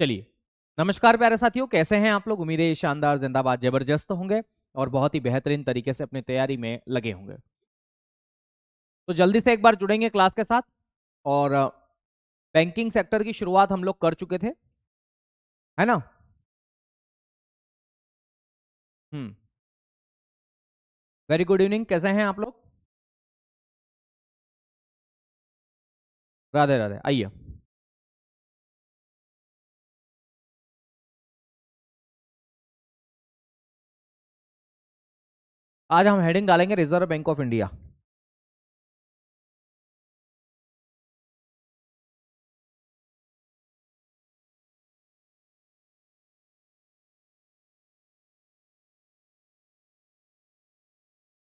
चलिए, नमस्कार प्यारे साथियों, कैसे हैं आप लोग। उम्मीद है शानदार, जिंदाबाद, जबरदस्त होंगे और बहुत ही बेहतरीन तरीके से अपनी तैयारी में लगे होंगे। तो जल्दी से एक बार जुड़ेंगे क्लास के साथ। और बैंकिंग सेक्टर की शुरुआत हम लोग कर चुके थे, है ना। हम्म। वेरी गुड इवनिंग, कैसे हैं आप लोग। राधे राधे, आइए। आज हम हेडिंग डालेंगे रिजर्व बैंक ऑफ इंडिया।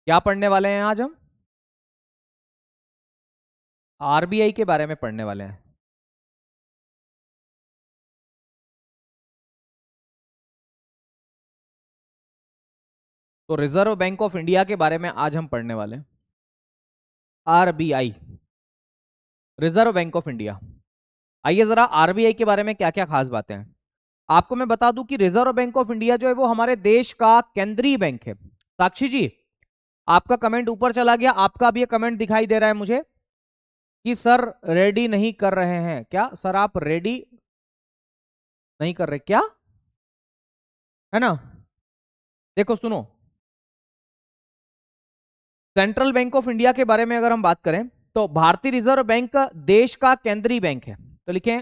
क्या पढ़ने वाले हैं आज हम। आरबीआई के बारे में पढ़ने वाले हैं। तो रिजर्व बैंक ऑफ इंडिया के बारे में आज हम पढ़ने वाले हैं। RBI, reserve bank of India. आइए जरा आरबीआई के बारे में क्या क्या खास बातें हैं आपको मैं बता दूं कि रिजर्व बैंक ऑफ इंडिया जो है वो हमारे देश का केंद्रीय बैंक है। साक्षी जी, आपका कमेंट ऊपर चला गया, आपका भी ये कमेंट दिखाई दे रहा है मुझे कि सर रेडी नहीं कर रहे हैं। क्या सर आप रेडी नहीं कर रहे क्या, है ना। देखो सुनो, सेंट्रल बैंक ऑफ इंडिया के बारे में अगर हम बात करें तो भारतीय रिजर्व बैंक देश का केंद्रीय बैंक है। तो लिखें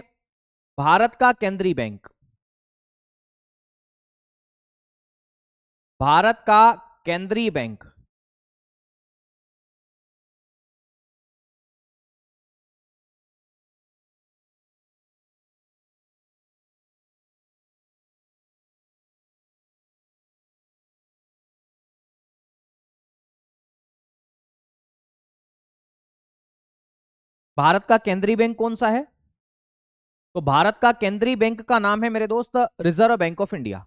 भारत का केंद्रीय बैंक, भारत का केंद्रीय बैंक। भारत का केंद्रीय बैंक कौन सा है। तो भारत का केंद्रीय बैंक का नाम है मेरे दोस्त reserve bank of India.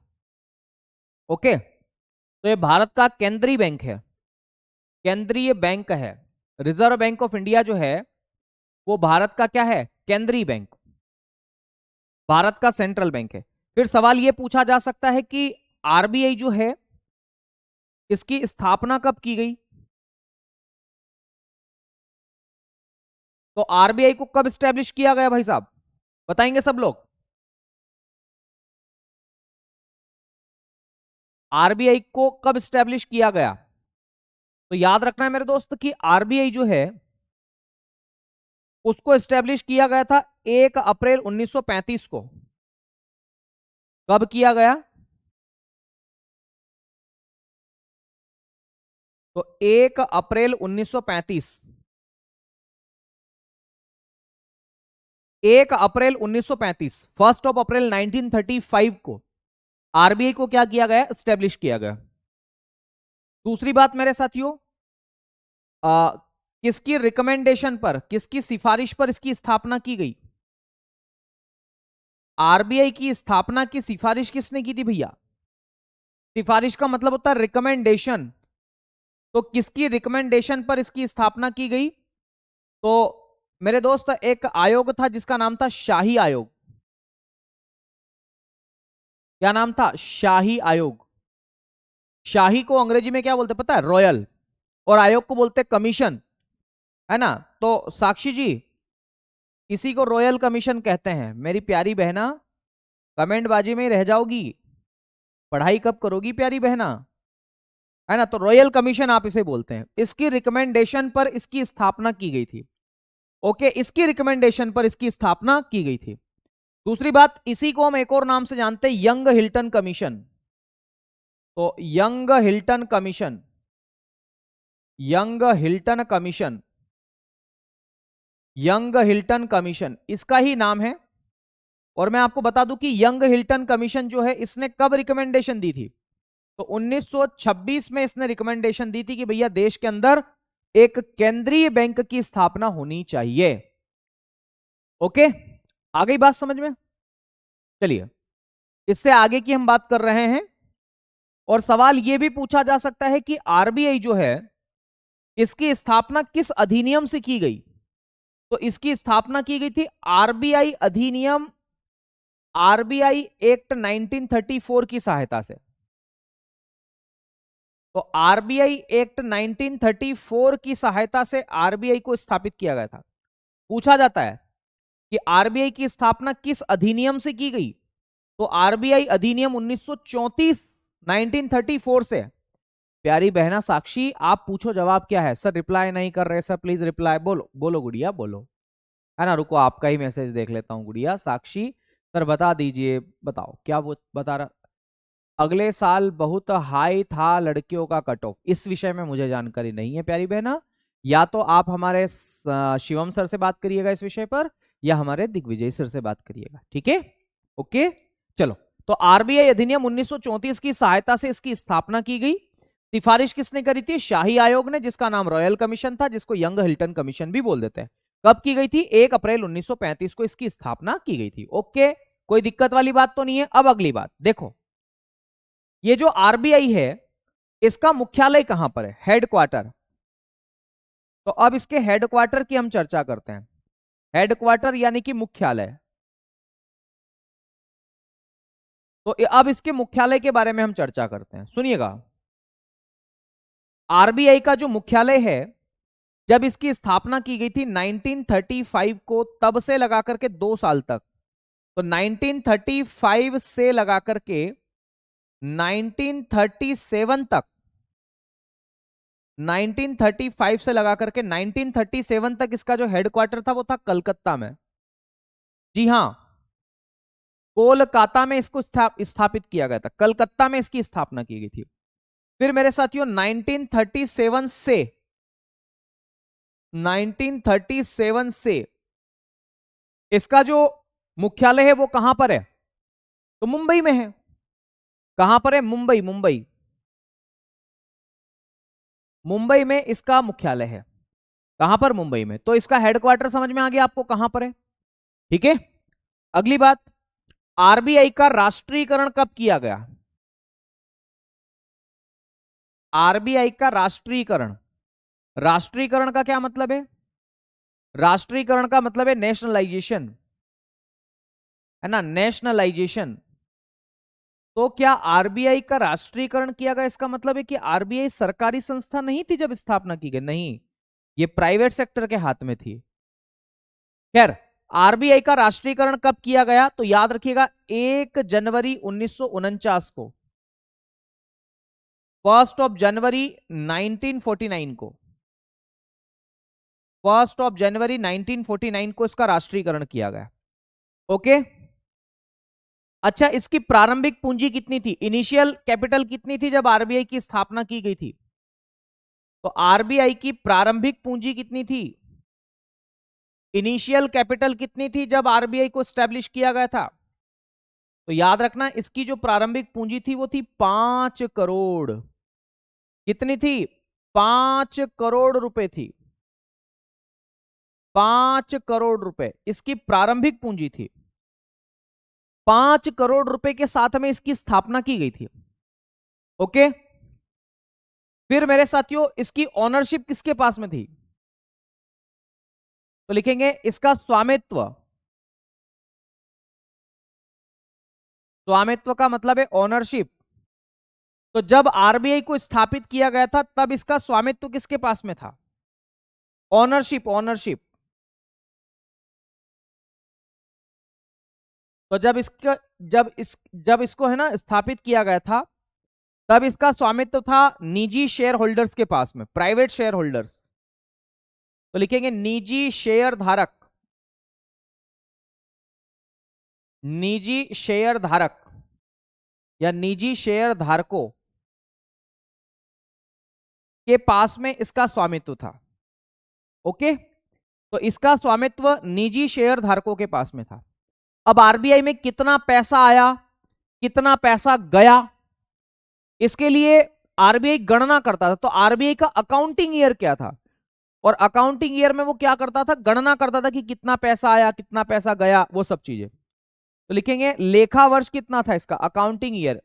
Okay, तो ये भारत का केंद्रीय बैंक है, केंद्रीय बैंक है। रिजर्व बैंक ऑफ इंडिया जो है वो भारत का क्या है, केंद्रीय बैंक, भारत का सेंट्रल बैंक है। फिर सवाल ये पूछा जा सकता है कि आरबीआई जो है इसकी स्थापना कब की गई। तो आरबीआई को कब स्टैब्लिश किया गया भाई साहब, बताएंगे सब लोग। आरबीआई को कब स्टैब्लिश किया गया। तो याद रखना है मेरे दोस्त कि आरबीआई जो है उसको स्टैब्लिश किया गया था 1 अप्रैल 1935 को। कब किया गया। तो 1 अप्रैल 1935, 1 अप्रैल 1935, 1 अप्रैल 1935 को आरबीआई को क्या किया गया, स्टैब्लिश किया गया। दूसरी बात मेरे साथियों, किसकी रिकमेंडेशन पर, किसकी सिफारिश पर इसकी स्थापना की गई। आरबीआई की स्थापना की सिफारिश किसने की थी भैया। सिफारिश का मतलब होता है रिकमेंडेशन। तो किसकी रिकमेंडेशन पर इसकी स्थापना की गई। तो मेरे दोस्त एक आयोग था जिसका नाम था शाही आयोग। क्या नाम था, शाही आयोग। शाही को अंग्रेजी में क्या बोलते पता है, रॉयल। और आयोग को बोलते कमीशन, है ना। तो साक्षी जी, इसी को रॉयल कमीशन कहते हैं। मेरी प्यारी बहना कमेंट बाजी में ही रह जाओगी, पढ़ाई कब करोगी प्यारी बहना, है ना। तो रॉयल कमीशन आप इसे बोलते हैं। इसकी रिकमेंडेशन पर इसकी स्थापना की गई थी। ओके, इसकी रिकमेंडेशन पर इसकी स्थापना की गई थी। दूसरी बात, इसी को हम एक और नाम से जानते हैं, यंग हिल्टन कमीशन। तो young Hilton commission, young Hilton commission, young Hilton commission इसका ही नाम है। और मैं आपको बता दूं कि यंग हिल्टन कमीशन जो है इसने कब रिकमेंडेशन दी थी। तो 1926 में इसने रिकमेंडेशन दी थी कि भैया देश के अंदर एक केंद्रीय बैंक की स्थापना होनी चाहिए। ओके, आ गई बात समझ में। चलिए, इससे आगे की हम बात कर रहे हैं। और सवाल यह भी पूछा जा सकता है कि आरबीआई जो है इसकी स्थापना किस अधिनियम से की गई। तो तो इसकी स्थापना की गई थी आरबीआई अधिनियम, आरबीआई एक्ट 1934 की सहायता से। तो आरबीआई एक्ट 1934 की सहायता से आरबीआई को स्थापित किया गया था। पूछा जाता है कि आरबीआई की स्थापना किस अधिनियम से की गई, तो आरबीआई अधिनियम 1934 1934 से। प्यारी बहना साक्षी, आप पूछो जवाब क्या है। सर रिप्लाई नहीं कर रहे सर, प्लीज रिप्लाई। बोलो बोलो गुड़िया बोलो, है ना। रुको आपका ही मैसेज देख लेता हूं। गुड़िया साक्षी सर बता दीजिए, बताओ क्या वो बता रहा। अगले साल बहुत हाई था लड़कियों का कट ऑफ, इस विषय में मुझे जानकारी नहीं है प्यारी बहना। या तो आप हमारे शिवम सर से बात करिएगा इस विषय पर, या हमारे दिग्विजय सर से बात करिएगा, ठीक है। ओके चलो, तो आरबीआई अधिनियम 1934 की सहायता से इसकी स्थापना की गई। सिफारिश किसने करी थी? शाही आयोग ने, जिसका नाम रॉयल कमीशन था, जिसको यंग हिल्टन कमीशन भी बोल देते हैं। कब की गई थी? 1 अप्रैल 1935 को इसकी स्थापना की गई थी। ओके, कोई दिक्कत वाली बात तो नहीं है। अब अगली बात देखो, ये जो आरबीआई है इसका मुख्यालय कहां पर है? हेडक्वार्टर। तो अब इसके हेडक्वार्टर की हम चर्चा करते हैं। हेडक्वार्टर यानी कि मुख्यालय। तो अब इसके मुख्यालय के बारे में हम चर्चा करते हैं, सुनिएगा। आरबीआई का जो मुख्यालय है, जब इसकी स्थापना की गई थी 1935 को, तब से लगा करके 2 साल तक, तो 1935 से लगा करके 1937 तक, 1935 से लगा करके 1937 तक इसका जो हेडक्वार्टर था वो था कलकत्ता में। जी हां, कोलकाता में इसको स्थापित किया गया था, कलकत्ता में इसकी स्थापना की गई थी। फिर मेरे साथियों 1937 से इसका जो मुख्यालय है वो कहां पर है? तो मुंबई में है। कहां पर है? मुंबई। मुंबई, मुंबई में इसका मुख्यालय है। कहां पर? मुंबई में। तो इसका हेडक्वार्टर समझ में आ गया आपको कहां पर है, ठीक है। अगली बात, आरबीआई का राष्ट्रीयकरण कब किया गया? आरबीआई का राष्ट्रीयकरण, राष्ट्रीयकरण का क्या मतलब है? राष्ट्रीयकरण का मतलब है नेशनलाइजेशन, है ना, नेशनलाइजेशन। तो क्या आरबीआई का राष्ट्रीयकरण किया गया, इसका मतलब है कि आरबीआई सरकारी संस्था नहीं थी जब स्थापना की गई? नहीं, ये प्राइवेट सेक्टर के हाथ में थी। खैर, आरबीआई का राष्ट्रीयकरण कब किया गया? तो याद रखिएगा 1 जनवरी 1949 को, 1 जनवरी 1949 को, 1 जनवरी 1949 को इसका राष्ट्रीयकरण किया गया। ओके, अच्छा, इसकी प्रारंभिक पूंजी कितनी थी? इनिशियल कैपिटल कितनी थी जब आरबीआई की स्थापना की गई थी? तो आरबीआई की प्रारंभिक पूंजी कितनी थी? इनिशियल कैपिटल कितनी थी जब आरबीआई को स्टैब्लिश किया गया था? तो याद रखना, इसकी जो प्रारंभिक पूंजी थी वो थी 5 करोड़। कितनी थी? 5 करोड़ रुपए थी। 5 करोड़ रुपए इसकी प्रारंभिक पूंजी थी। 5 करोड़ रुपए के साथ में इसकी स्थापना की गई थी। ओके, फिर मेरे साथियों इसकी ओनरशिप किसके पास में थी? तो लिखेंगे इसका स्वामित्व। स्वामित्व का मतलब है ओनरशिप। तो जब आरबीआई को स्थापित किया गया था तब इसका स्वामित्व किसके पास में था? Ownership, ownership. तो जब इसको है ना स्थापित किया गया था, तब इसका स्वामित्व था निजी शेयर होल्डर्स के पास में, प्राइवेट शेयर होल्डर्स। तो लिखेंगे निजी शेयर धारक, निजी शेयर धारक या निजी शेयर धारकों के पास में इसका स्वामित्व था। ओके, तो इसका स्वामित्व निजी शेयर धारकों के पास में था। अब आरबीआई में कितना पैसा आया, कितना पैसा गया, इसके लिए आरबीआई गणना करता था। तो आरबीआई का अकाउंटिंग ईयर क्या था? और अकाउंटिंग ईयर में वो क्या करता था? गणना करता था कि कितना पैसा आया, कितना पैसा गया, वो सब चीजें। तो लिखेंगे लेखा वर्ष कितना था इसका? Accounting year.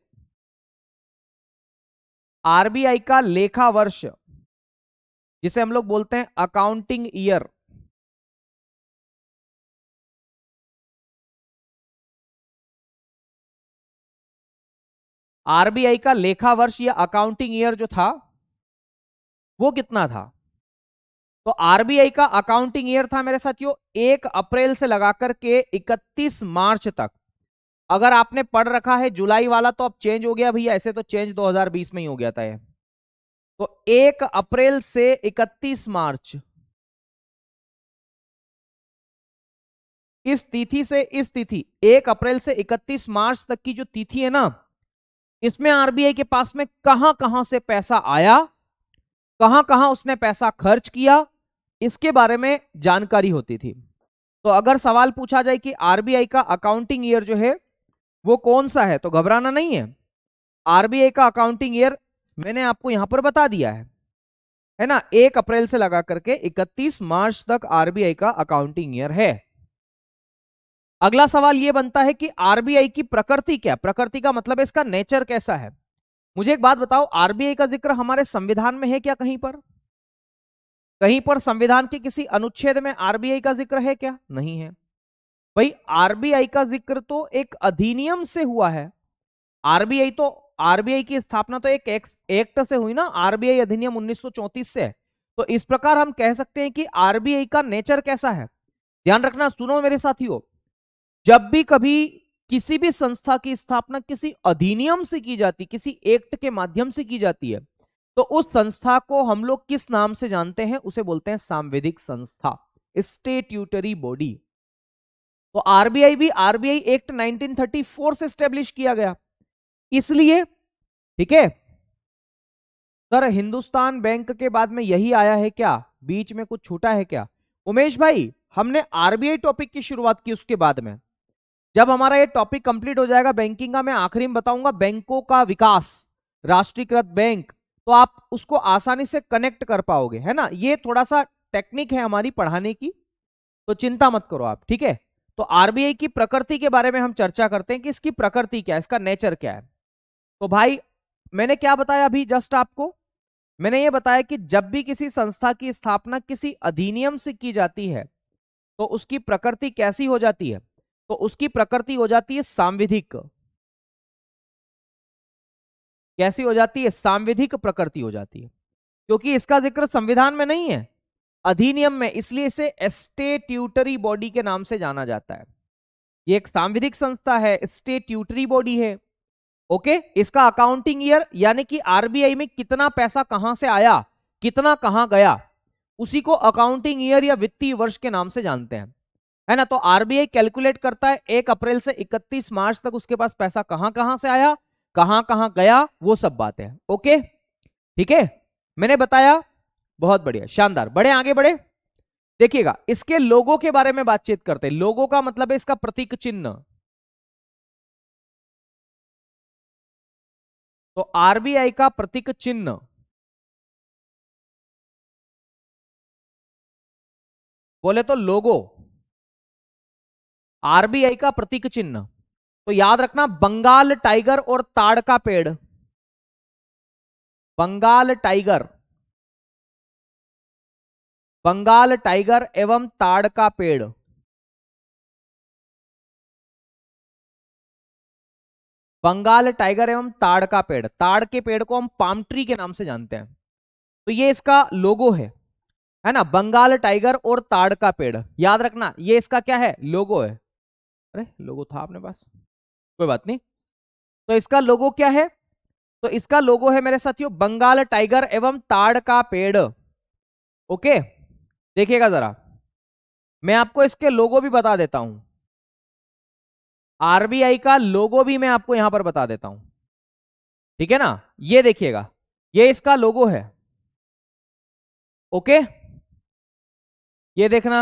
आरबीआई का लेखा वर्ष, जिसे हम लोग बोलते हैं अकाउंटिंग ईयर, आरबीआई का लेखा वर्ष या अकाउंटिंग ईयर जो था वो कितना था? तो आरबीआई का अकाउंटिंग ईयर था मेरे साथियों 1 अप्रैल से लगाकर के 31 मार्च तक। अगर आपने पढ़ रखा है जुलाई वाला तो अब चेंज हो गया भैया, ऐसे तो चेंज 2020 में ही हो गया था ये। तो 1 अप्रैल से 31 मार्च, इस तिथि से इस तिथि 1 अप्रैल से 31 मार्च तक की जो तिथि है ना, इसमें आरबीआई के पास में कहां कहां से पैसा आया, कहां कहां उसने पैसा खर्च किया, इसके बारे में जानकारी होती थी। तो अगर सवाल पूछा जाए कि आरबीआई का अकाउंटिंग ईयर जो है वो कौन सा है, तो घबराना नहीं है। आरबीआई का अकाउंटिंग ईयर मैंने आपको यहां पर बता दिया है ना, 1 अप्रैल से लगा करके 31 मार्च तक आरबीआई का अकाउंटिंग ईयर है। अगला सवाल यह बनता है कि आरबीआई की प्रकृति क्या, प्रकृति का मतलब है इसका नेचर कैसा है। मुझे एक बात बताओ, आरबीआई का जिक्र हमारे संविधान में है क्या? कहीं पर, कहीं पर संविधान के किसी अनुच्छेद में आरबीआई का जिक्र है क्या? नहीं है। भाई आरबीआई का जिक्र तो एक अधिनियम से हुआ है। आरबीआई की स्थापना तो एक एक्ट से हुई ना, आरबीआई अधिनियम 1934 से। तो इस प्रकार हम कह सकते हैं कि आरबीआई का नेचर कैसा है। ध्यान रखना, सुनो मेरे साथियों, जब भी कभी किसी भी संस्था की स्थापना किसी अधिनियम से की जाती, किसी एक्ट के माध्यम से की जाती है, तो उस संस्था को हम लोग किस नाम से जानते हैं? उसे बोलते हैं सांविधिक संस्था, स्टेट्यूटरी बॉडी। तो आरबीआई भी आरबीआई एक्ट 1934 से स्टेब्लिश किया गया, इसलिए ठीक है। सर हिंदुस्तान बैंक के बाद में यही आया है क्या? बीच में कुछ छूटा है क्या? उमेश भाई, हमने आरबीआई टॉपिक की शुरुआत की, उसके बाद में जब हमारा ये टॉपिक कंप्लीट हो जाएगा बैंकिंग का, मैं आखिरी में बताऊंगा बैंकों का विकास, राष्ट्रीयकृत बैंक, तो आप उसको आसानी से कनेक्ट कर पाओगे, है ना। ये थोड़ा सा टेक्निक है हमारी पढ़ाने की, तो चिंता मत करो आप, ठीक है। तो आरबीआई की प्रकृति के बारे में हम चर्चा करते हैं कि इसकी प्रकृति क्या है, इसका नेचर क्या है। तो भाई मैंने क्या बताया अभी जस्ट आपको? मैंने ये बताया कि जब भी किसी संस्था की स्थापना किसी अधिनियम से की जाती है तो उसकी प्रकृति कैसी हो जाती है? तो उसकी प्रकृति हो जाती है सांविधिक। कैसी हो जाती है? सांविधिक प्रकृति हो जाती है, क्योंकि इसका जिक्र संविधान में नहीं है, अधिनियम में, इसलिए इसे स्टेट्यूटरी बॉडी के नाम से जाना जाता है। ये एक सांविधिक संस्था है, स्टेट्यूटरी बॉडी है। ओके, इसका अकाउंटिंग ईयर यानी कि आरबीआई में कितना पैसा कहां से आया, कितना कहां गया, उसी को अकाउंटिंग ईयर या वित्तीय वर्ष के नाम से जानते हैं, है ना। तो आरबीआई कैलकुलेट करता है 1 अप्रैल से 31 मार्च तक उसके पास पैसा कहां कहां से आया, कहां कहां गया, वो सब बातें हैं। ओके, ठीक है, मैंने बताया, बहुत बढ़िया, शानदार। बड़े आगे बढ़े, देखिएगा इसके लोगों के बारे में बातचीत करते हैं। लोगों का मतलब है इसका प्रतीक चिन्ह। तो आरबीआई का प्रतीक चिन्ह बोले तो लोगो, आरबीआई का प्रतीक चिन्ह, तो याद रखना बंगाल टाइगर और ताड़ का पेड़, बंगाल टाइगर, बंगाल टाइगर एवं ताड़ का पेड़। बंगाल टाइगर एवं ताड़ का पेड़, ताड़ के पेड़ को हम पाम ट्री के नाम से जानते हैं। तो ये इसका लोगो है ना, बंगाल टाइगर और ताड़ का पेड़, याद रखना ये इसका क्या है? लोगो है। अरे लोगो था अपने पास, कोई बात नहीं। तो इसका लोगो क्या है? तो इसका लोगो है मेरे साथियों बंगाल टाइगर एवं ताड़ का पेड़। ओके, देखिएगा जरा, मैं आपको इसके लोगो भी बता देता हूं, आरबीआई का लोगो भी मैं आपको यहां पर बता देता हूं, ठीक है ना। ये देखिएगा, ये इसका लोगो है। ओके, ये देखना,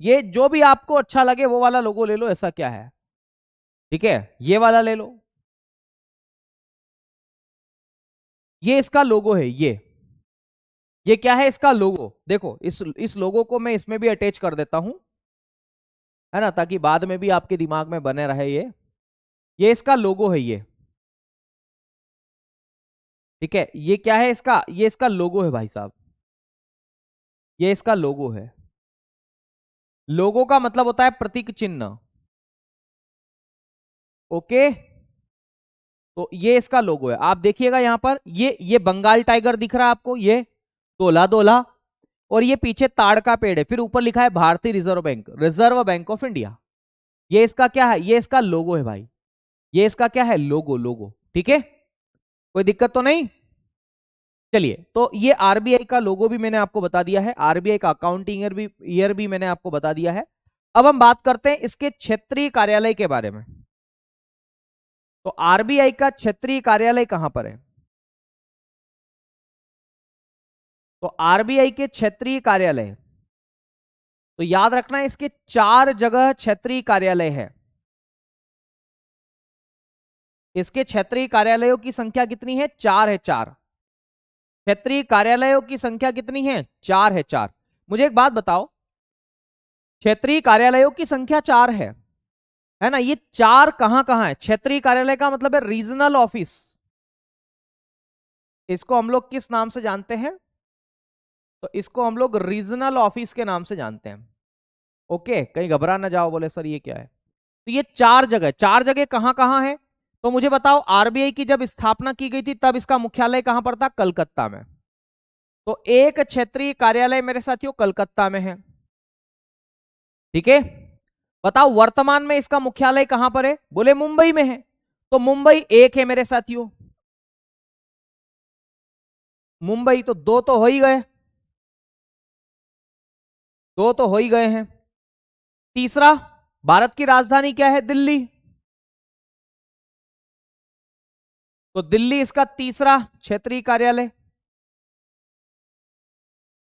ये जो भी आपको अच्छा लगे वो वाला लोगो ले लो, ऐसा क्या है, ठीक है, ये वाला ले लो, ये इसका लोगो है। ये क्या है? इसका लोगो। देखो इस लोगो को मैं इसमें भी अटैच कर देता हूं, है ना, ताकि बाद में भी आपके दिमाग में बने रहे। ये इसका लोगो है, ये ठीक है। ये क्या है इसका? ये इसका लोगो है भाई साहब, ये इसका लोगो है। लोगो का मतलब होता है प्रतीक चिन्ह। ओके, तो ये इसका लोगो है। आप देखिएगा यहां पर ये बंगाल टाइगर दिख रहा है आपको, ये दोला दोला, और ये पीछे ताड़ का पेड़ है, फिर ऊपर लिखा है भारतीय reserve bank, reserve bank of India. ये इसका क्या है? ये इसका लोगो है भाई, ये इसका क्या है? लोगो, लोगो। ठीक है, कोई दिक्कत तो नहीं। चलिए, तो ये आरबीआई का लोगो भी मैंने आपको बता दिया है, आरबीआई का अकाउंटिंग ईयर भी मैंने आपको बता दिया है। अब हम बात करते हैं इसके क्षेत्रीय कार्यालय के बारे में। तो आरबीआई का क्षेत्रीय कार्यालय कहां पर है? तो आरबीआई के क्षेत्रीय कार्यालय, तो याद रखना इसके 4 जगह क्षेत्रीय कार्यालय है। इसके क्षेत्रीय कार्यालयों की संख्या कितनी है? 4 है, 4। क्षेत्रीय कार्यालयों की संख्या कितनी है? 4 है, 4। मुझे एक बात बताओ, क्षेत्रीय कार्यालयों की संख्या 4 है ना? ये 4 कहां कहां है? क्षेत्रीय कार्यालय का मतलब है रीजनल ऑफिस। इसको हम लोग किस नाम से जानते हैं? तो इसको हम लोग रीजनल ऑफिस के नाम से जानते हैं। ओके, कहीं घबरा ना जाओ, बोले सर ये क्या है। तो ये 4 जगह, 4 जगह कहां कहां है? तो मुझे बताओ, आरबीआई की जब स्थापना की गई थी तब इसका मुख्यालय कहां पर था? कलकत्ता में। तो एक क्षेत्रीय कार्यालय मेरे साथियों कलकत्ता में है। ठीक है, बताओ वर्तमान में इसका मुख्यालय कहां पर है? बोले मुंबई में है। तो मुंबई एक है मेरे साथियों, मुंबई, तो 2 तो हो ही गए, 2 तो हो ही गए हैं। तीसरा, भारत की राजधानी क्या है? दिल्ली, तो दिल्ली इसका तीसरा क्षेत्रीय कार्यालय,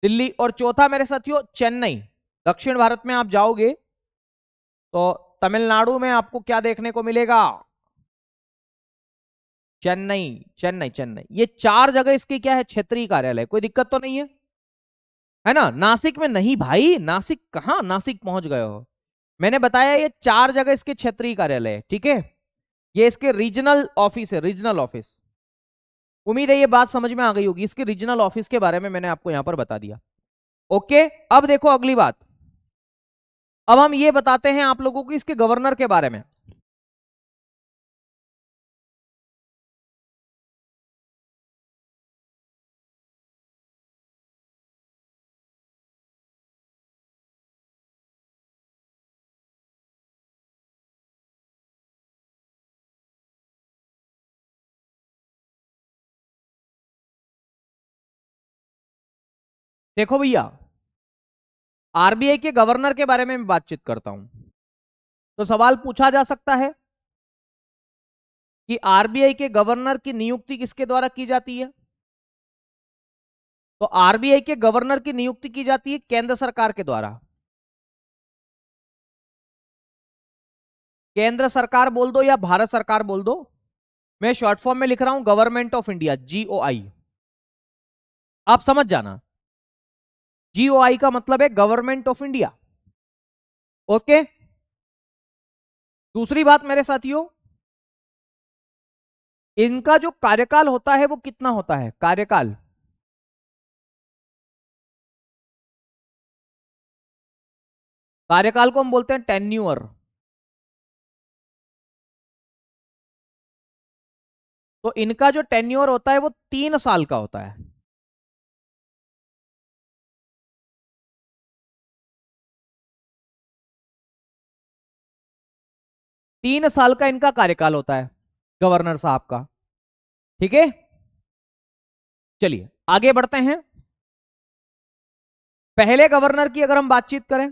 दिल्ली। और चौथा मेरे साथियों चेन्नई। दक्षिण भारत में आप जाओगे तो तमिलनाडु में आपको क्या देखने को मिलेगा? चेन्नई, चेन्नई, चेन्नई। ये 4 जगह इसकी क्या है? क्षेत्रीय कार्यालय। कोई दिक्कत तो नहीं है ना? नासिक में नहीं भाई, नासिक कहां, नासिक पहुंच गए हो। मैंने बताया ये 4 जगह इसके क्षेत्रीय कार्यालय है। ठीक है, ये इसके रीजनल ऑफिस है, रीजनल ऑफिस। उम्मीद है ये बात समझ में आ गई होगी, इसके रीजनल ऑफिस के बारे में मैंने आपको यहां पर बता दिया। ओके, अब देखो अगली बात। अब हम ये बताते हैं आप लोगों को इसके गवर्नर के बारे में। देखो भैया, आरबीआई के गवर्नर के बारे में मैं बातचीत करता हूं, तो सवाल पूछा जा सकता है कि आरबीआई के गवर्नर की नियुक्ति किसके द्वारा की जाती है? तो आरबीआई के गवर्नर की नियुक्ति की जाती है केंद्र सरकार के द्वारा। केंद्र सरकार बोल दो या भारत सरकार बोल दो, मैं शॉर्ट फॉर्म में लिख रहा हूं गवर्नमेंट ऑफ इंडिया, जीओआई। आप समझ जाना, जीओआई का मतलब है गवर्नमेंट ऑफ इंडिया। ओके, दूसरी बात मेरे साथियों, इनका जो कार्यकाल होता है वो कितना होता है? कार्यकाल, कार्यकाल को हम बोलते हैं टेन्यूअर। तो इनका जो टेन्यूअर होता है वो 3 साल का होता है। तीन साल का इनका कार्यकाल होता है गवर्नर साहब का। ठीक है, चलिए आगे बढ़ते हैं। पहले गवर्नर की अगर हम बातचीत करें,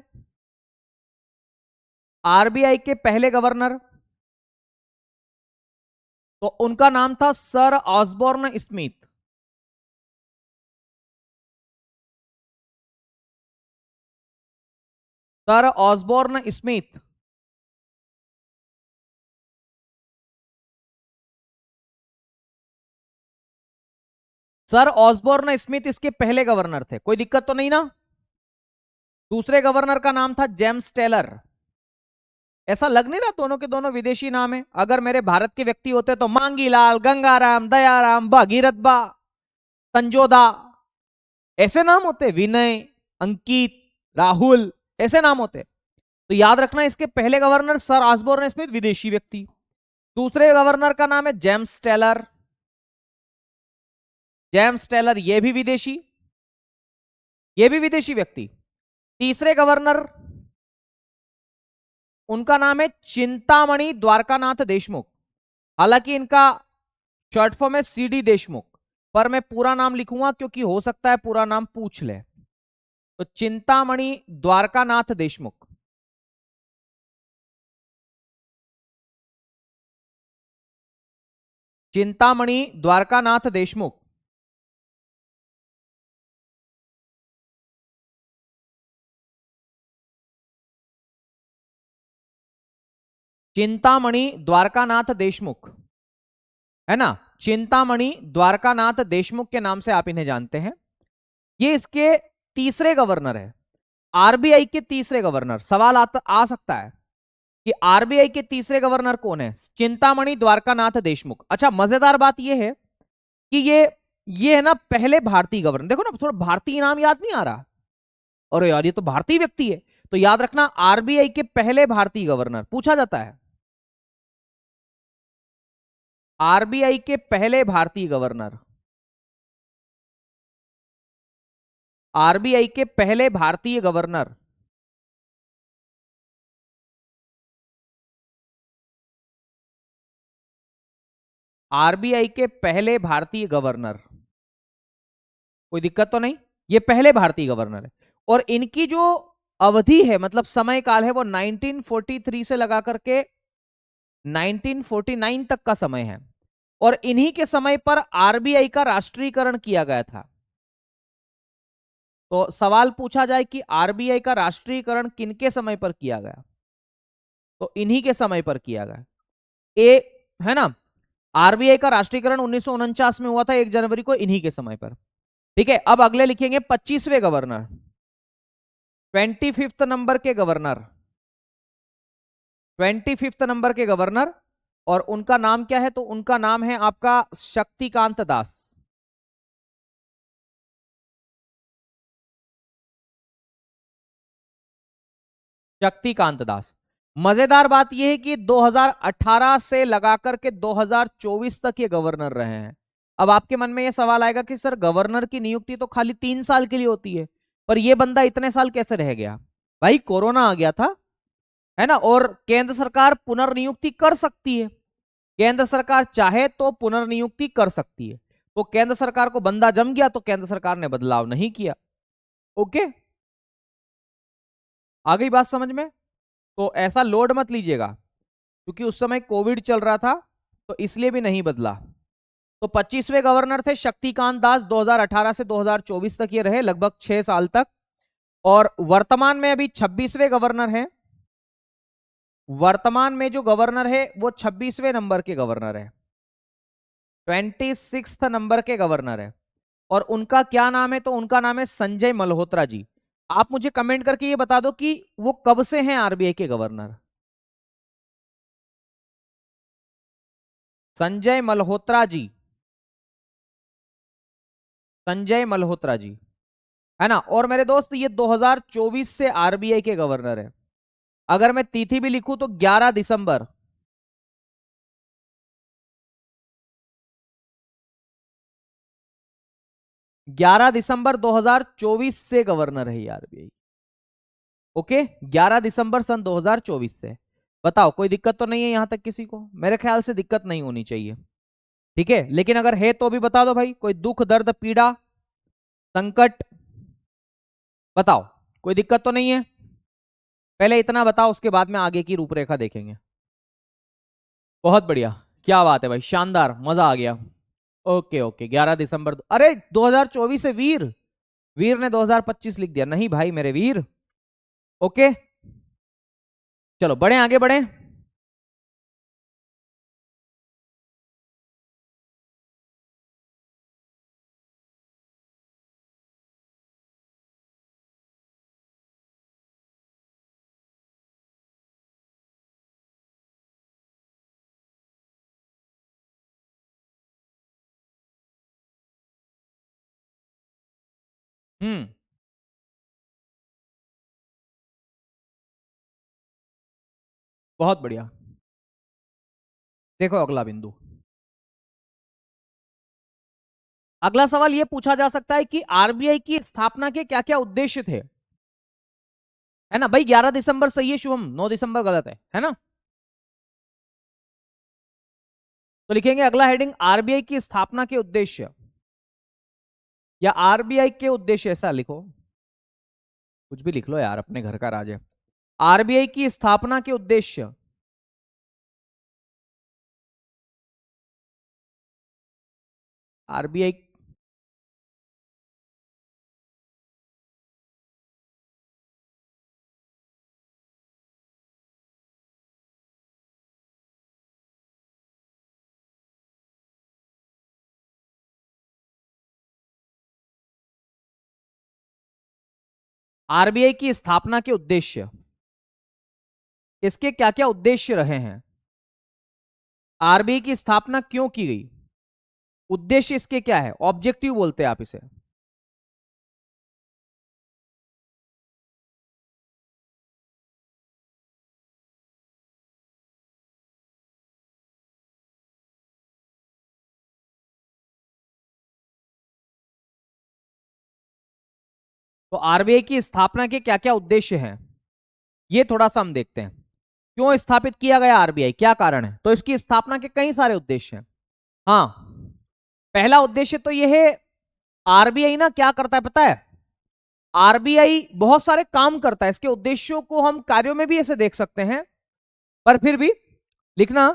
आरबीआई के पहले गवर्नर, तो उनका नाम था Sir Osborne Smith. Sir Osborne Smith. Sir Osborne Smith इसके पहले गवर्नर थे, कोई दिक्कत तो नहीं ना? दूसरे गवर्नर का नाम था जेम्स टेलर। ऐसा लग नहीं रहा दोनों के दोनों विदेशी नाम है? अगर मेरे भारत के व्यक्ति होते तो मांगीलाल, गंगाराम, दयाराम, भागीरथ बा, संजोदा, ऐसे नाम होते। विनय, अंकित, राहुल, ऐसे नाम होते। तो याद रखना इसके पहले गवर्नर सर ऑसबॉर्न स्मिथ, विदेशी व्यक्ति। दूसरे गवर्नर का नाम है जेम्स टेलर। जेम्स टेलर, ये भी विदेशी व्यक्ति। तीसरे गवर्नर, उनका नाम है चिंतामणि द्वारकानाथ देशमुख। हालांकि इनका शॉर्ट फॉर्म है सीडी देशमुख, पर मैं पूरा नाम लिखूंगा क्योंकि हो सकता है पूरा नाम पूछ ले। तो चिंतामणि द्वारकानाथ देशमुख। चिंतामणि द्वारकानाथ देशमुख। चिंतामणि द्वारकानाथ देशमुख, है ना। चिंतामणि द्वारकानाथ देशमुख के नाम से आप इन्हें जानते हैं। ये इसके तीसरे गवर्नर है, आरबीआई के तीसरे गवर्नर। सवाल आ सकता है कि आरबीआई के तीसरे गवर्नर कौन है? चिंतामणि द्वारकानाथ देशमुख। अच्छा, मजेदार बात यह है कि ये है ना पहले भारतीय गवर्नर। देखो ना, थोड़ा भारतीय नाम याद नहीं आ रहा? और यार ये तो भारतीय व्यक्ति है। तो याद रखना, आरबीआई के पहले भारतीय गवर्नर पूछा जाता है। आरबीआई के पहले भारतीय गवर्नर, आरबीआई के पहले भारतीय गवर्नर। आरबीआई के पहले भारतीय गवर्नर, कोई दिक्कत तो नहीं? ये पहले भारतीय गवर्नर है। और इनकी जो अवधि है, मतलब समय काल है, वो 1943 से लगा करके 1949 तक का समय है। और इन्हीं के समय पर आरबीआई का राष्ट्रीयकरण किया गया था। तो सवाल पूछा जाए कि आरबीआई का राष्ट्रीयकरण किनके समय पर किया गया, तो इन्हीं के समय पर किया गया। ए, है ना। आरबीआई का राष्ट्रीयकरण 1949 में हुआ था, 1 जनवरी को, इन्हीं के समय पर। ठीक है, अब अगले लिखेंगे 25वें गवर्नर, 25th नंबर के गवर्नर, 25th नंबर के गवर्नर। और उनका नाम क्या है? तो उनका नाम है आपका शक्तिकांत दास। शक्तिकांत दास। मजेदार बात यह है कि 2018 से लगाकर के 2024 तक ये गवर्नर रहे हैं। अब आपके मन में यह सवाल आएगा कि सर, गवर्नर की नियुक्ति तो खाली 3 साल के लिए होती है, पर यह बंदा इतने साल कैसे रह गया? भाई कोरोना आ गया था, है ना। और केंद्र सरकार पुनर्नियुक्ति कर सकती है, केंद्र सरकार चाहे तो पुनर्नियुक्ति कर सकती है। तो केंद्र सरकार को बंदा जम गया, तो केंद्र सरकार ने बदलाव नहीं किया। ओके, आ गई बात समझ में? तो ऐसा लोड मत लीजिएगा, क्योंकि उस समय कोविड चल रहा था, तो इसलिए भी नहीं बदला। तो 25वें गवर्नर थे शक्तिकांत दास, 2018 से 2024 तक ये रहे, लगभग 6 साल तक। और वर्तमान में अभी 26वें गवर्नर हैं। वर्तमान में जो गवर्नर है वो 26वें नंबर के गवर्नर है, 26th नंबर के गवर्नर है। और उनका क्या नाम है? तो उनका नाम है संजय मल्होत्रा जी। आप मुझे कमेंट करके ये बता दो कि वो कब से हैं आरबीआई के गवर्नर। संजय मल्होत्रा जी, संजय मल्होत्रा जी, है ना। और मेरे दोस्त, ये 2024 से आरबीआई के गवर्नर है। अगर मैं तिथि भी लिखूं तो 11 दिसंबर, 11 दिसंबर 2024 से गवर्नर है आरबीआई। ओके, 11 दिसंबर सन 2024 से। बताओ, कोई दिक्कत तो नहीं है यहां तक किसी को? मेरे ख्याल से दिक्कत नहीं होनी चाहिए। ठीक है, लेकिन अगर है तो भी बता दो भाई, कोई दुख दर्द पीड़ा संकट, बताओ, कोई दिक्कत तो नहीं है? पहले इतना बताओ, उसके बाद में आगे की रूपरेखा देखेंगे। बहुत बढ़िया, क्या बात है भाई, शानदार, मजा आ गया। ओके ओके, 11 दिसंबर, अरे 2024 है वीर। वीर ने 2025 लिख दिया, नहीं भाई मेरे वीर। ओके, चलो बढ़े, आगे बढ़े। हम्म, बहुत बढ़िया। देखो अगला बिंदु, अगला सवाल यह पूछा जा सकता है कि आरबीआई की स्थापना के क्या क्या उद्देश्य थे, है ना भाई। 11 दिसंबर सही है शुभम, 9 दिसंबर गलत है ना। तो लिखेंगे अगला हेडिंग, आरबीआई की स्थापना के उद्देश्य, या आरबीआई के उद्देश्य, ऐसा लिखो, कुछ भी लिख लो यार, अपने घर का राज है। आरबीआई की स्थापना के उद्देश्य, आरबीआई, आरबीआई की स्थापना के उद्देश्य, इसके क्या क्या उद्देश्य रहे हैं, आरबीआई की स्थापना क्यों की गई, उद्देश्य इसके क्या है, ऑब्जेक्टिव बोलते हैं आप इसे। तो आरबीआई की स्थापना के क्या क्या उद्देश्य हैं, ये थोड़ा सा हम देखते हैं। क्यों स्थापित किया गया आरबीआई, क्या कारण है, तो इसकी स्थापना के कई सारे उद्देश्य हैं। हाँ, पहला उद्देश्य तो यह है, आरबीआई ना क्या करता है पता है, आरबीआई बहुत सारे काम करता है, इसके उद्देश्यों को हम कार्यों में भी ऐसे देख सकते हैं, पर फिर भी लिखना,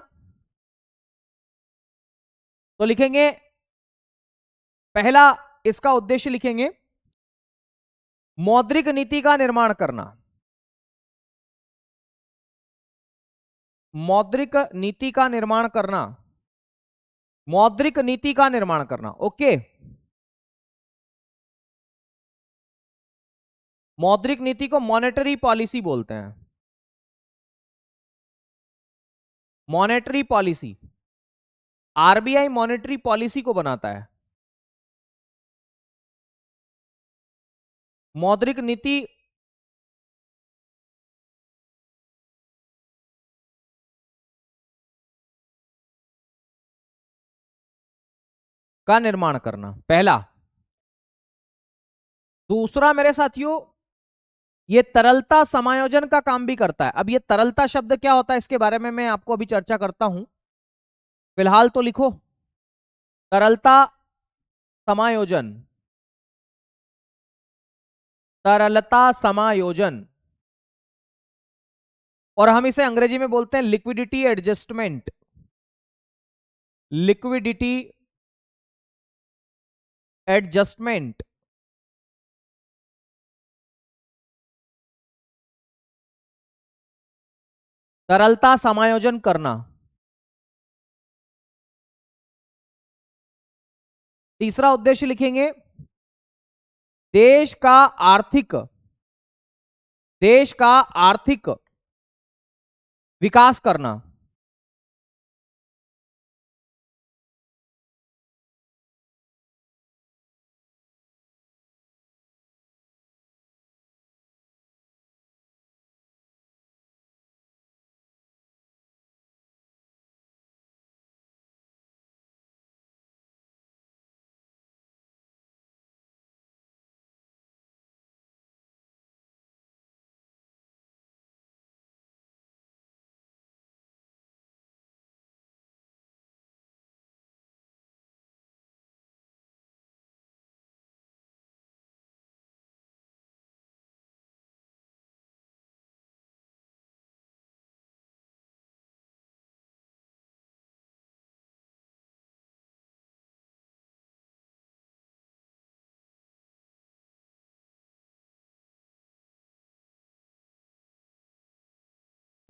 तो लिखेंगे पहला इसका उद्देश्य लिखेंगे मौद्रिक नीति का निर्माण करना, मौद्रिक नीति का निर्माण करना, मौद्रिक नीति का निर्माण करना, ओके। मौद्रिक नीति को मॉनेटरी पॉलिसी बोलते हैं, monetary policy, RBI monetary policy को बनाता है, मौद्रिक नीति का निर्माण करना, पहला। दूसरा मेरे साथियों, ये तरलता समायोजन का काम भी करता है। अब ये तरलता शब्द क्या होता है, इसके बारे में मैं आपको अभी चर्चा करता हूं, फिलहाल तो लिखो तरलता समायोजन, तरलता समायोजन, और हम इसे अंग्रेजी में बोलते हैं लिक्विडिटी एडजस्टमेंट, लिक्विडिटी एडजस्टमेंट। तरलता समायोजन करना। तीसरा उद्देश्य लिखेंगे देश का आर्थिक, देश का आर्थिक विकास करना,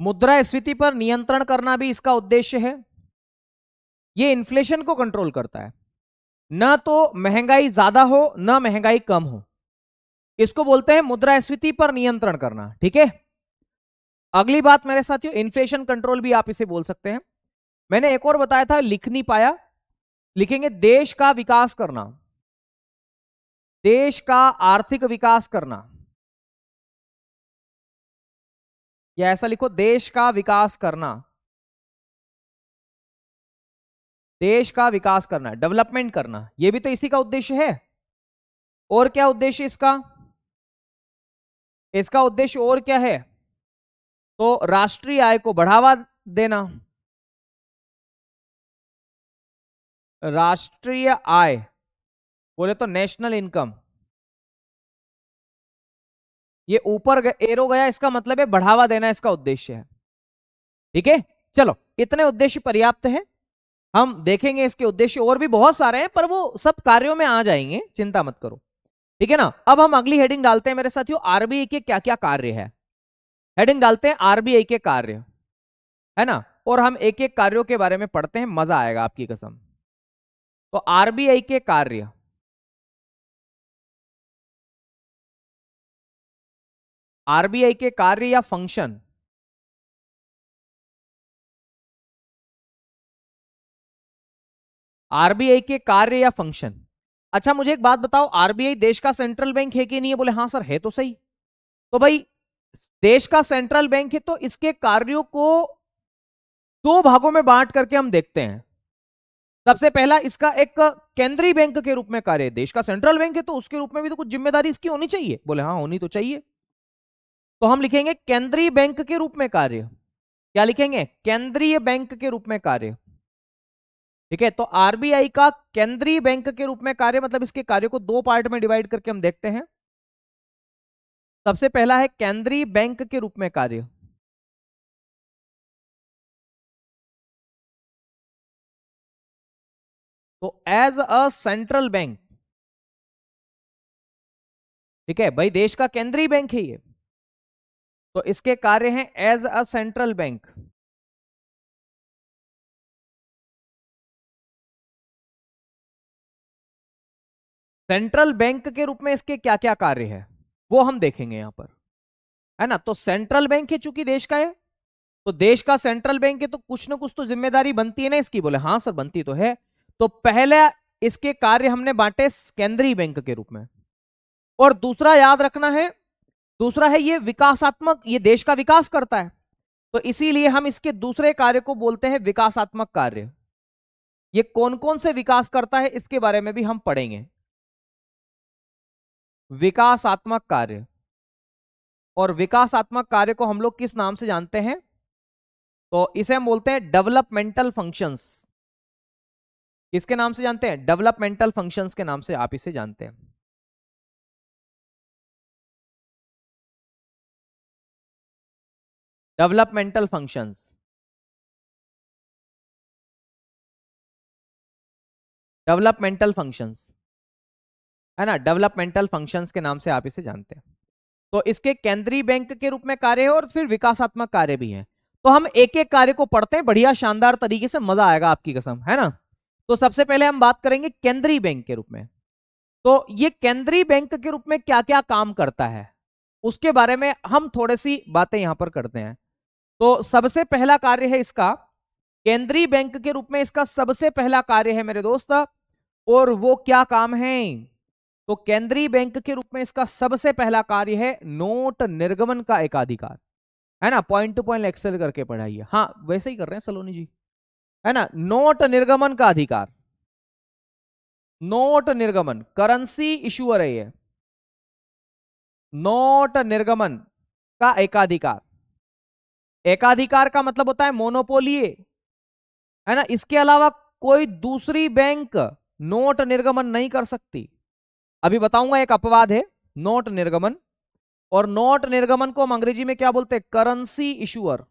मुद्रास्फीति पर नियंत्रण करना भी इसका उद्देश्य है। ये इन्फ्लेशन को कंट्रोल करता है, न तो महंगाई ज्यादा हो न महंगाई कम हो, इसको बोलते हैं मुद्रास्फीति पर नियंत्रण करना, ठीक है। अगली बात मेरे साथियों, इन्फ्लेशन कंट्रोल भी आप इसे बोल सकते हैं। मैंने एक और बताया था, लिख नहीं पाया, लिखेंगे देश का विकास करना, देश का आर्थिक विकास करना, या ऐसा लिखो देश का विकास करना। देश का विकास करना, डेवलपमेंट करना, ये भी तो इसी का उद्देश्य है। और क्या उद्देश्य इसका? इसका उद्देश्य और क्या है? तो राष्ट्रीय आय को बढ़ावा देना। राष्ट्रीय आय बोले तो नेशनल इनकम, ये ऊपर एरो गया, इसका मतलब है बढ़ावा देना, इसका उद्देश्य है। ठीक है, चलो इतने उद्देश्य पर्याप्त है। हम देखेंगे इसके उद्देश्य और भी बहुत सारे हैं, पर वो सब कार्यों में आ जाएंगे, चिंता मत करो। ठीक है ना। अब हम अगली हेडिंग डालते हैं मेरे साथियों, आरबीआई के क्या क्या कार्य है। हेडिंग डालते हैं आरबीआई के कार्य, है ना, और हम एक एक कार्यों के बारे में पढ़ते हैं, मजा आएगा आपकी कसम। तो आरबीआई के कार्य, आरबीआई के कार्य या फंक्शन, आरबीआई के कार्य या फंक्शन। अच्छा मुझे एक बात बताओ, आरबीआई देश का सेंट्रल बैंक है कि नहीं है? बोले हाँ सर है, तो सही। तो भाई देश का सेंट्रल बैंक है तो इसके कार्यों को दो भागों में बांट करके हम देखते हैं। सबसे पहला, इसका एक केंद्रीय बैंक के रूप में कार्य, देश का सेंट्रल बैंक है तो उसके रूप में भी तो कुछ जिम्मेदारी इसकी होनी चाहिए। बोले हाँ होनी तो चाहिए, तो हम लिखेंगे केंद्रीय बैंक के रूप में कार्य। क्या लिखेंगे? केंद्रीय बैंक के रूप में कार्य। ठीक है, तो आरबीआई का केंद्रीय बैंक के रूप में कार्य, मतलब इसके कार्य को दो पार्ट में डिवाइड करके हम देखते हैं। सबसे पहला है केंद्रीय बैंक के रूप में कार्य। तो एज अ सेंट्रल बैंक, ठीक है भाई, देश का केंद्रीय बैंक है ये, तो इसके कार्य हैं as a central bank. Central bank के रूप में इसके क्या क्या कार्य है वो हम देखेंगे यहां पर, है ना। तो सेंट्रल बैंक है चूंकि देश का है, तो देश का सेंट्रल बैंक है तो कुछ ना कुछ तो जिम्मेदारी बनती है ना इसकी। बोले हाँ सर बनती तो है। तो पहले इसके कार्य हमने बांटे केंद्रीय बैंक के रूप में, और दूसरा याद रखना है, दूसरा है ये विकासात्मक, ये देश का विकास करता है, तो इसीलिए हम इसके दूसरे कार्य को बोलते हैं विकासात्मक कार्य। ये कौन कौन से विकास करता है इसके बारे में भी हम पढ़ेंगे। विकासात्मक कार्य, और विकासात्मक कार्य को हम लोग किस नाम से जानते हैं? तो इसे हम बोलते हैं डेवलपमेंटल फंक्शंस। किसके नाम से जानते हैं? डेवलपमेंटल फंक्शंस के नाम से आप इसे जानते हैं। डेवलपमेंटल फंक्शंस, डेवलपमेंटल फंक्शंस, है ना, डेवलपमेंटल फंक्शंस के नाम से आप इसे जानते हैं। तो इसके केंद्रीय बैंक के रूप में कार्य है और फिर विकासात्मक कार्य भी है। तो हम एक एक कार्य को पढ़ते हैं बढ़िया शानदार तरीके से, मजा आएगा आपकी कसम, है ना। तो सबसे पहले हम बात करेंगे केंद्रीय बैंक के रूप में। तो ये केंद्रीय बैंक के रूप में क्या क्या काम करता है उसके बारे में हम थोड़ी सी बातें यहां पर करते हैं। तो सबसे पहला कार्य है इसका, केंद्रीय बैंक के रूप में इसका सबसे पहला कार्य है मेरे दोस्त, और वो क्या काम है? तो केंद्रीय बैंक के रूप में इसका सबसे पहला कार्य है नोट निर्गमन का एकाधिकार, है ना। पॉइंट टू पॉइंट एक्सेल करके पढ़ाइए, हाँ वैसे ही कर रहे हैं सलोनी जी, है ना। नोट निर्गमन का अधिकार, नोट निर्गमन, करेंसी इशूअर है ये, नोट निर्गमन का एकाधिकार। एकाधिकार का मतलब होता है मोनोपोली, है ना। इसके अलावा कोई दूसरी बैंक नोट निर्गमन नहीं कर सकती। अभी बताऊंगा, एक अपवाद है नोट निर्गमन, और नोट निर्गमन को हम अंग्रेजी में क्या बोलते हैं? Currency issuer.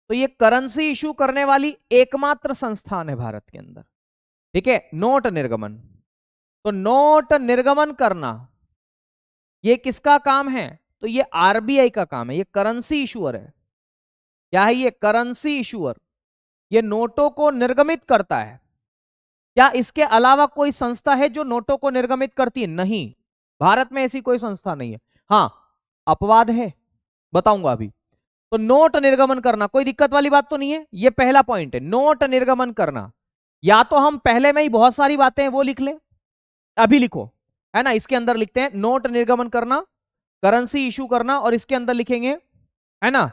तो ये करेंसी इशू करने वाली एकमात्र संस्थान है भारत के अंदर, ठीक है, नोट निर्गमन। तो नोट निर्गमन करना ये किसका काम है? तो ये आरबीआई का काम है, ये करेंसी इशूअर है। क्या है ये? Currency issuer. ये नोटों को निर्गमित करता है। क्या इसके अलावा कोई संस्था है जो नोटों को निर्गमित करती है? नहीं, भारत में ऐसी कोई संस्था नहीं है। हाँ अपवाद है, बताऊंगा अभी। तो नोट निर्गमन करना कोई दिक्कत वाली बात तो नहीं है, ये पहला पॉइंट है, नोट निर्गमन करना। या तो हम पहले में ही बहुत सारी बातें हैं वो लिख ले, अभी लिखो, है ना। इसके अंदर लिखते हैं नोट निर्गमन करना, करेंसी इशू करना, और इसके अंदर लिखेंगे, है ना,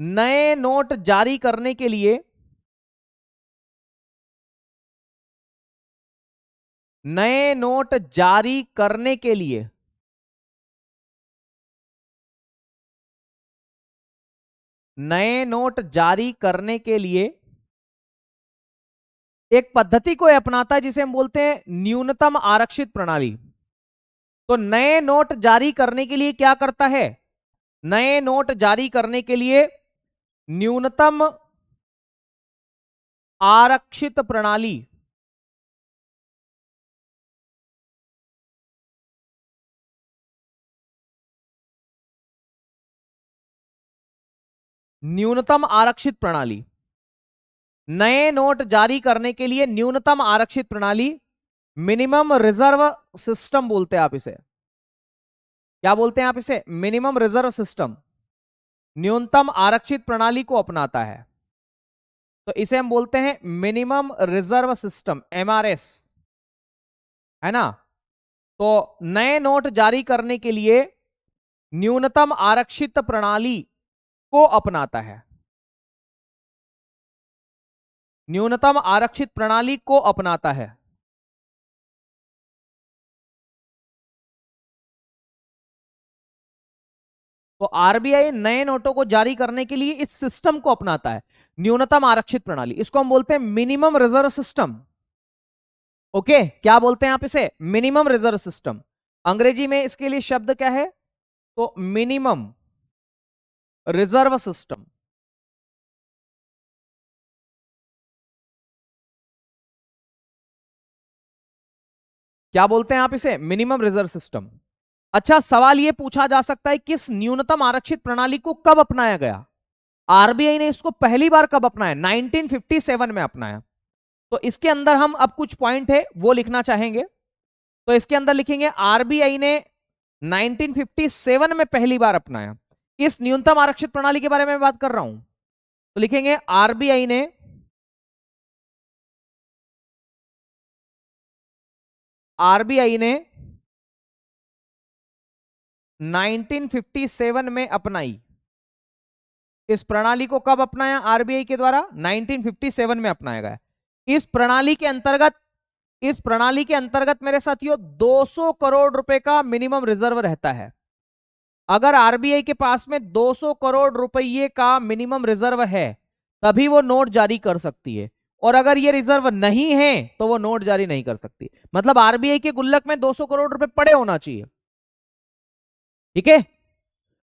नए नोट जारी करने के लिए नए नोट जारी करने के लिए नए नोट जारी करने के लिए एक पद्धति को अपनाता है जिसे हम बोलते हैं न्यूनतम आरक्षित प्रणाली। तो नए नोट जारी करने के लिए क्या करता है? नए नोट जारी करने के लिए न्यूनतम आरक्षित प्रणाली न्यूनतम आरक्षित प्रणाली नए नोट जारी करने के लिए न्यूनतम आरक्षित प्रणाली मिनिमम रिजर्व सिस्टम बोलते हैं आप इसे। क्या बोलते हैं आप इसे? मिनिमम रिजर्व सिस्टम न्यूनतम आरक्षित प्रणाली को अपनाता है। तो इसे हम बोलते हैं मिनिमम रिजर्व सिस्टम, एमआरएस, है ना। तो नए नोट जारी करने के लिए न्यूनतम आरक्षित प्रणाली को अपनाता है, न्यूनतम आरक्षित प्रणाली को अपनाता है। तो आरबीआई नए नोटों को जारी करने के लिए इस सिस्टम को अपनाता है, न्यूनतम आरक्षित प्रणाली। इसको हम बोलते हैं मिनिमम रिजर्व सिस्टम। ओके, क्या बोलते हैं आप इसे? Minimum reserve system. अंग्रेजी में इसके लिए शब्द क्या है? तो मिनिमम रिजर्व सिस्टम। क्या बोलते हैं आप इसे? Minimum reserve system. अच्छा, सवाल यह पूछा जा सकता है किस न्यूनतम आरक्षित प्रणाली को कब अपनाया गया? आरबीआई ने इसको पहली बार कब अपनाया? 1957 में अपनाया। तो इसके अंदर हम अब कुछ पॉइंट है वो लिखना चाहेंगे। तो इसके अंदर लिखेंगे आरबीआई ने 1957 में पहली बार अपनाया। इस न्यूनतम आरक्षित प्रणाली के बारे में बात कर रहा हूं। तो लिखेंगे आरबीआई ने आरबीआई ने 1957 में अपनाई। इस प्रणाली को कब अपनाया आरबीआई के द्वारा? 1957 में अपनाया गया। इस प्रणाली के अंतर्गत मेरे साथियों 200 करोड़ रुपए का मिनिमम रिजर्व रहता है। अगर आरबीआई के पास में 200 करोड़ रुपए का मिनिमम रिजर्व है तभी वो नोट जारी कर सकती है, और अगर ये रिजर्व नहीं है तो वो नोट जारी नहीं कर सकती। मतलब आरबीआई के गुल्लक में 200 करोड़ रुपए पड़े होना चाहिए। ठीक है,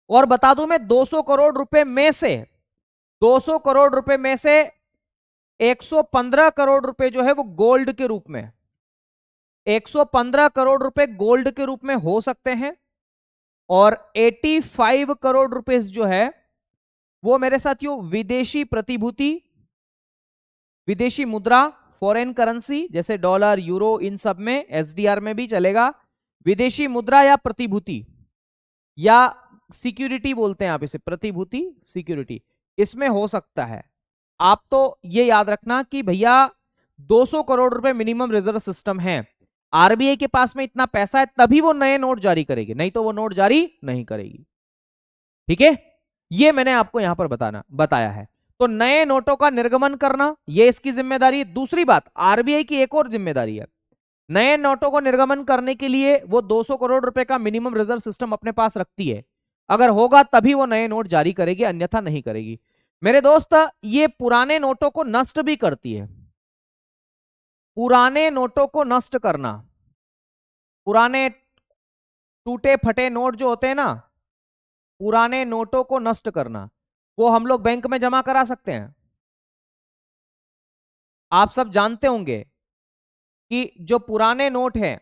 और बता दूं मैं 200 करोड़ रुपए में से 200 करोड़ रुपए में से 115 करोड़ रुपए जो है वो गोल्ड के रूप में, 115 करोड़ रुपए गोल्ड के रूप में हो सकते हैं, और 85 करोड़ रुपए जो है वो मेरे साथियों विदेशी प्रतिभूति, विदेशी मुद्रा, फॉरेन करेंसी जैसे डॉलर, यूरो, इन सब में, एसडीआर में भी चलेगा, विदेशी मुद्रा या प्रतिभूति या सिक्योरिटी बोलते हैं आप इसे, प्रतिभूति सिक्योरिटी, इसमें हो सकता है। आप तो ये याद रखना कि भैया 200 करोड़ रुपए मिनिमम रिजर्व सिस्टम है, आरबीआई के पास में इतना पैसा है तभी वो नए नोट जारी करेगी, नहीं तो वो नोट जारी नहीं करेगी। ठीक है, ये मैंने आपको यहां पर बताया है। तो नए नोटों का निर्गमन करना ये इसकी जिम्मेदारी है। दूसरी बात, आरबीआई की एक और जिम्मेदारी है, नए नोटों को निर्गमन करने के लिए वो 200 करोड़ रुपए का मिनिमम रिजर्व सिस्टम अपने पास रखती है। अगर होगा तभी वो नए नोट जारी करेगी, अन्यथा नहीं करेगी। मेरे दोस्त, ये पुराने नोटों को नष्ट भी करती है। पुराने नोटों को नष्ट करना, पुराने टूटे फटे नोट जो होते हैं ना, पुराने नोटों को नष्ट करना, वो हम लोग बैंक में जमा करा सकते हैं। आप सब जानते होंगे कि जो पुराने नोट है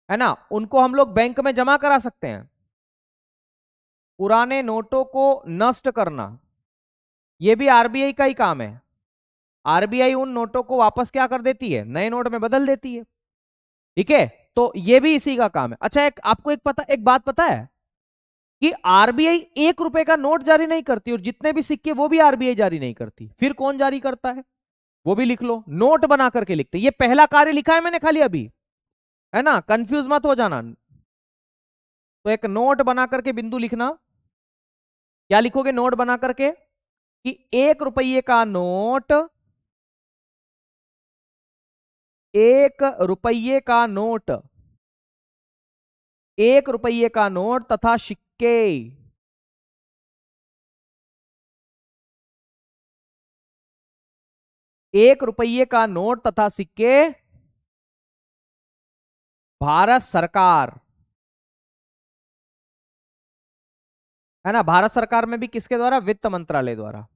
ना, उनको हम लोग बैंक में जमा करा सकते हैं। पुराने नोटों को नष्ट करना यह भी आरबीआई का ही काम है। आरबीआई उन नोटों को वापस क्या कर देती है? नए नोट में बदल देती है। ठीक है, तो यह भी इसी का काम है। अच्छा, आपको एक बात पता है कि आरबीआई 1 रुपए का नोट जारी नहीं करती, और जितने भी सिक्के वो भी आरबीआई जारी नहीं करती। फिर कौन जारी करता है? वो भी लिख लो, नोट बना करके लिखते। ये पहला कार्य लिखा है मैंने खाली अभी, है ना, कंफ्यूज मत हो जाना। तो एक नोट बना करके बिंदु लिखना, क्या लिखोगे नोट बना करके कि 1 रुपये का नोट, 1 रुपये का नोट, 1 रुपये का नोट तथा सिक्के, 1 रुपये का नोट तथा सिक्के भारत सरकार, है ना, भारत सरकार में भी किसके द्वारा, वित्त मंत्रालय द्वारा,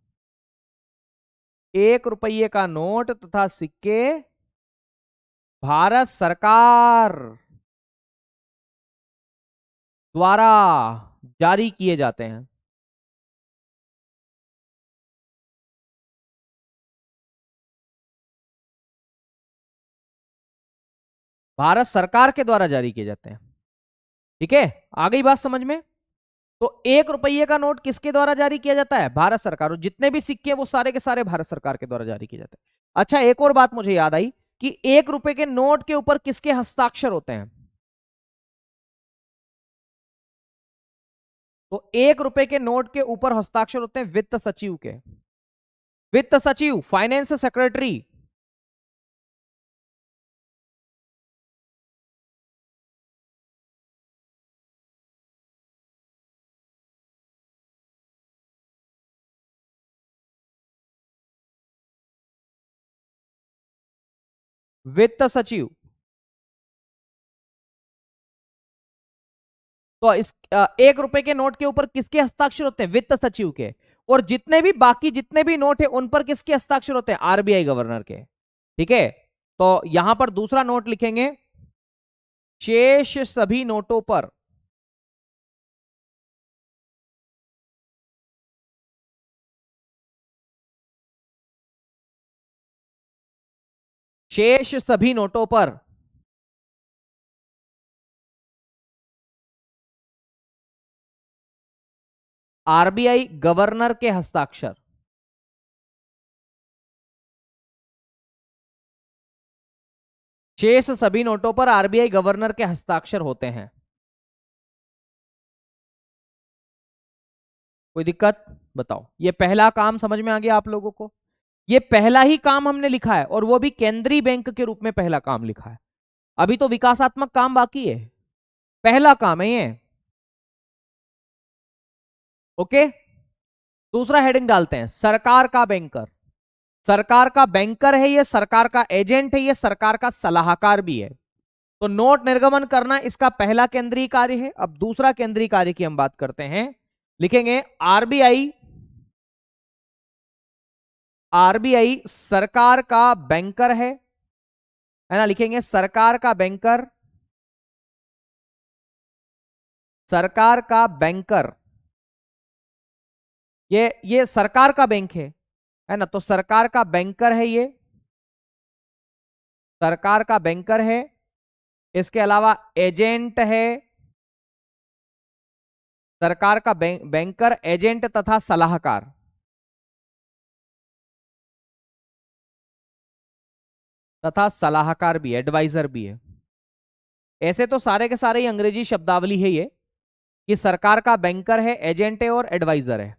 1 रुपये का नोट तथा सिक्के भारत सरकार द्वारा जारी किए जाते हैं। भारत सरकार के द्वारा जारी किए जाते हैं। ठीक है, आ गई बात समझ में। तो 1 रुपये का नोट किसके द्वारा जारी किया जाता है, भारत सरकार, और जितने भी सिक्के हैं वो सारे के सारे भारत सरकार के द्वारा जारी किए जाते हैं। अच्छा, एक और बात मुझे याद आई कि 1 रुपए के नोट के ऊपर किसके हस्ताक्षर होते हैं। तो 1 रुपए के नोट के ऊपर हस्ताक्षर होते हैं वित्त सचिव के, वित्त सचिव, फाइनेंस सेक्रेटरी। वित्त सचिव। तो इस 1 रुपए के नोट के ऊपर किसके हस्ताक्षर होते हैं, वित्त सचिव के। और जितने भी बाकी जितने भी नोट है उन पर किसके हस्ताक्षर होते हैं, आरबीआई गवर्नर के। ठीक है, तो यहां पर दूसरा नोट लिखेंगे, शेष सभी नोटों पर शेष सभी नोटों पर आरबीआई गवर्नर के हस्ताक्षर। शेष सभी नोटों पर आरबीआई गवर्नर के हस्ताक्षर होते हैं। कोई दिक्कत बताओ। ये पहला काम समझ में आ गया आप लोगों को। ये पहला ही काम हमने लिखा है, और वो भी केंद्रीय बैंक के रूप में पहला काम लिखा है। अभी तो विकासात्मक काम बाकी है, पहला काम है ये। ओके, दूसरा हेडिंग डालते हैं, सरकार का बैंकर। सरकार का बैंकर है ये, सरकार का एजेंट है ये, सरकार का सलाहकार भी है। तो नोट निर्गमन करना इसका पहला केंद्रीय कार्य है। अब दूसरा केंद्रीय कार्य की हम बात करते हैं, लिखेंगे आरबीआई, आरबीआई सरकार का बैंकर है ना, लिखेंगे सरकार का बैंकर, सरकार का बैंकर। ये सरकार का बैंक है ना, तो सरकार का बैंकर है ये, सरकार का बैंकर है। इसके अलावा एजेंट है, सरकार का बैंकर, एजेंट तथा सलाहकार। तथा सलाहकार भी है, एडवाइजर भी है। ऐसे तो सारे के सारे ही अंग्रेजी शब्दावली है ये, कि सरकार का बैंकर है, एजेंट है और एडवाइजर है।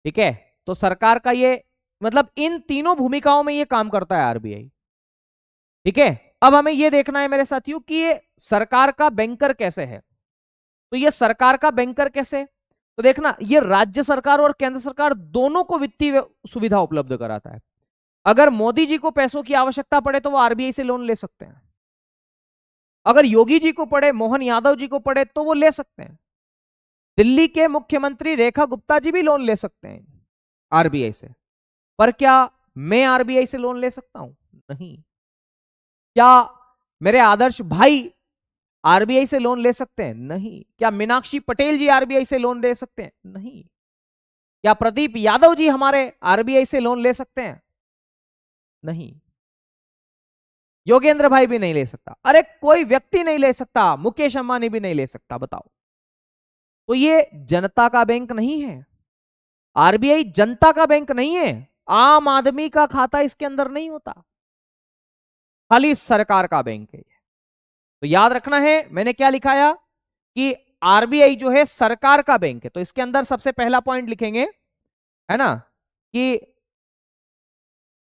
ठीक है, तो सरकार का ये मतलब इन तीनों भूमिकाओं में ये काम करता है आरबीआई। ठीक है, अब हमें ये देखना है मेरे साथियों कि ये सरकार का बैंकर कैसे है। तो ये सरकार का बैंकर कैसे, तो देखना, ये राज्य सरकार और केंद्र सरकार दोनों को वित्तीय सुविधा उपलब्ध कराता है। अगर मोदी जी को पैसों की आवश्यकता पड़े तो वो आरबीआई से लोन ले सकते हैं। अगर योगी जी को पड़े, मोहन यादव जी को पड़े, तो वो ले सकते हैं। दिल्ली के मुख्यमंत्री रेखा गुप्ता जी भी लोन ले सकते हैं आरबीआई से। पर क्या मैं आरबीआई से लोन ले सकता हूं, नहीं। क्या मेरे आदर्श भाई आरबीआई से लोन ले सकते हैं, नहीं। क्या मीनाक्षी पटेल जी आरबीआई से लोन ले सकते हैं, नहीं। क्या प्रदीप यादव जी हमारे आरबीआई से लोन ले सकते हैं, नहीं। योगेंद्र भाई भी नहीं ले सकता, अरे कोई व्यक्ति नहीं ले सकता, मुकेश अंबानी भी नहीं ले सकता, बताओ। तो ये जनता का बैंक नहीं है, आरबीआई जनता का बैंक नहीं है। आम आदमी का खाता इसके अंदर नहीं होता, खाली सरकार का बैंक है। तो याद रखना है, मैंने क्या लिखाया कि आरबीआई जो है सरकार का बैंक है, तो इसके अंदर सबसे पहला पॉइंट लिखेंगे, है ना, कि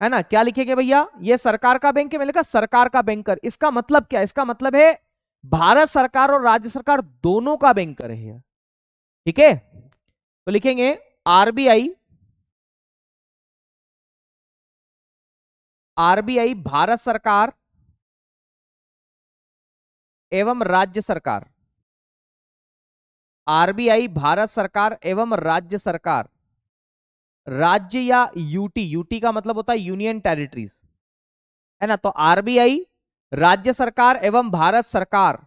है ना, क्या लिखेंगे भैया, ये सरकार का बैंक है, मैंने कहा सरकार का बैंकर। इसका मतलब क्या, इसका मतलब है भारत सरकार और राज्य सरकार दोनों का बैंकर है, ठीक है। तो लिखेंगे आरबीआई, आरबीआई भारत सरकार एवं राज्य सरकार, आरबीआई भारत सरकार एवं राज्य सरकार, राज्य या यूटी, यूटी का मतलब होता है यूनियन टेरिटरीज, है ना, तो आरबीआई राज्य सरकार एवं भारत सरकार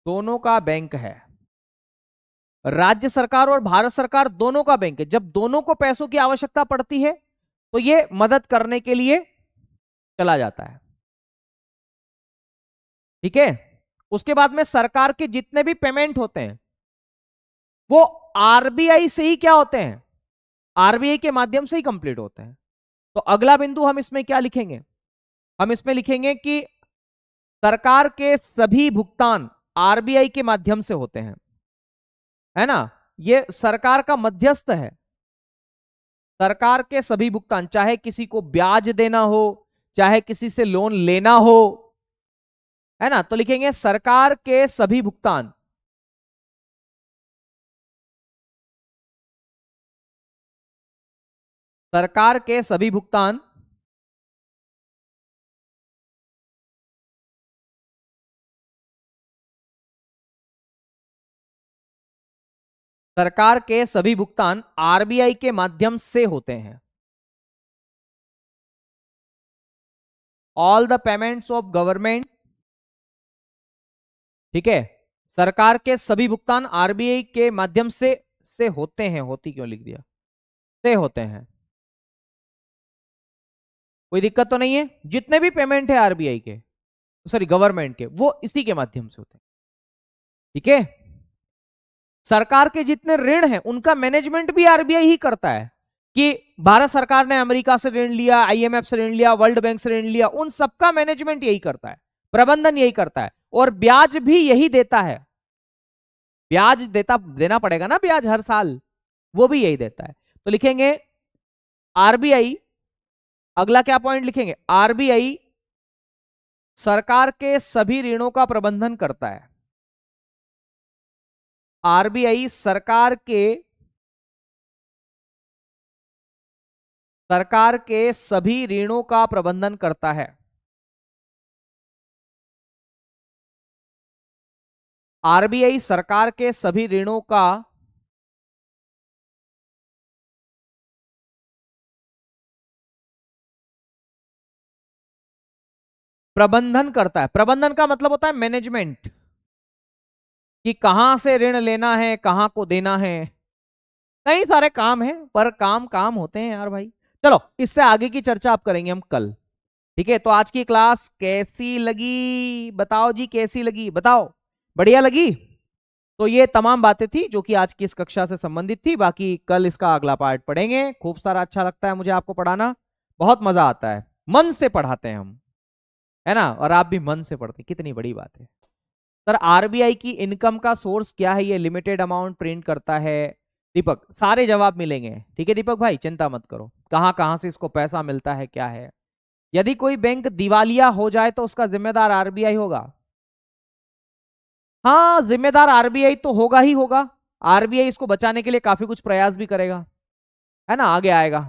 दोनों का बैंक है। राज्य सरकार और भारत सरकार दोनों का बैंक है। जब दोनों को पैसों की आवश्यकता पड़ती है तो ये मदद करने के लिए चला जाता है, ठीक है। उसके बाद में सरकार के जितने भी पेमेंट होते हैं वो आरबीआई से ही क्या होते हैं, आरबीआई के माध्यम से ही कंप्लीट होते हैं। तो अगला बिंदु हम इसमें क्या लिखेंगे, हम इसमें लिखेंगे कि सरकार के सभी भुगतान आरबीआई के माध्यम से होते हैं, है ना, ये सरकार का मध्यस्थ है। सरकार के सभी भुगतान, चाहे किसी को ब्याज देना हो, चाहे किसी से लोन लेना हो, है ना, तो लिखेंगे सरकार के सभी भुगतान सरकार के सभी भुगतान सरकार के सभी भुगतान आरबीआई के माध्यम से होते हैं। All the payments of government, ठीक है, सरकार के सभी भुगतान आरबीआई के माध्यम से होते हैं, होती क्यों लिख दिया, से होते हैं। कोई दिक्कत तो नहीं है, जितने भी पेमेंट है आरबीआई के, सॉरी गवर्नमेंट के, वो इसी के माध्यम से होते हैं, ठीक है। सरकार के जितने ऋण हैं उनका मैनेजमेंट भी आरबीआई ही करता है, कि भारत सरकार ने अमेरिका से ऋण लिया, आईएमएफ से ऋण लिया, वर्ल्ड बैंक से ऋण लिया, उन सबका मैनेजमेंट यही करता है, प्रबंधन यही करता है, और ब्याज भी यही देता है। ब्याज देना पड़ेगा ना, ब्याज हर साल, वो भी यही देता है। तो लिखेंगे आरबीआई, अगला क्या पॉइंट लिखेंगे, आरबीआई सरकार के सभी ऋणों का प्रबंधन करता है। आरबीआई सरकार के सभी ऋणों का प्रबंधन करता है। आरबीआई सरकार के सभी ऋणों का प्रबंधन करता है। प्रबंधन का मतलब होता है मैनेजमेंट, कि कहां से ऋण लेना है, कहां को देना है, कई सारे काम हैं, पर काम काम होते हैं यार भाई। चलो इससे आगे की चर्चा आप करेंगे हम कल, ठीक है। तो आज की क्लास कैसी लगी बताओ जी, कैसी लगी बताओ, बढ़िया लगी। तो ये तमाम बातें थी जो कि आज की इस कक्षा से संबंधित थी, बाकी कल इसका अगला पार्ट पढ़ेंगे। खूब सारा अच्छा लगता है मुझे आपको पढ़ाना, बहुत मजा आता है, मन से पढ़ाते हैं हम, है ना, और आप भी मन से पढ़ते हैं, कितनी बड़ी बात है। सर आरबीआई की इनकम का सोर्स क्या है, ये लिमिटेड अमाउंट प्रिंट करता है। दीपक सारे जवाब मिलेंगे, ठीक है दीपक भाई, चिंता मत करो, कहां कहां से इसको पैसा मिलता है क्या है। यदि कोई बैंक दिवालिया हो जाए तो उसका जिम्मेदार आरबीआई होगा, हाँ जिम्मेदार आरबीआई तो होगा ही होगा। आरबीआई इसको बचाने के लिए काफी कुछ प्रयास भी करेगा, है ना, आगे आएगा।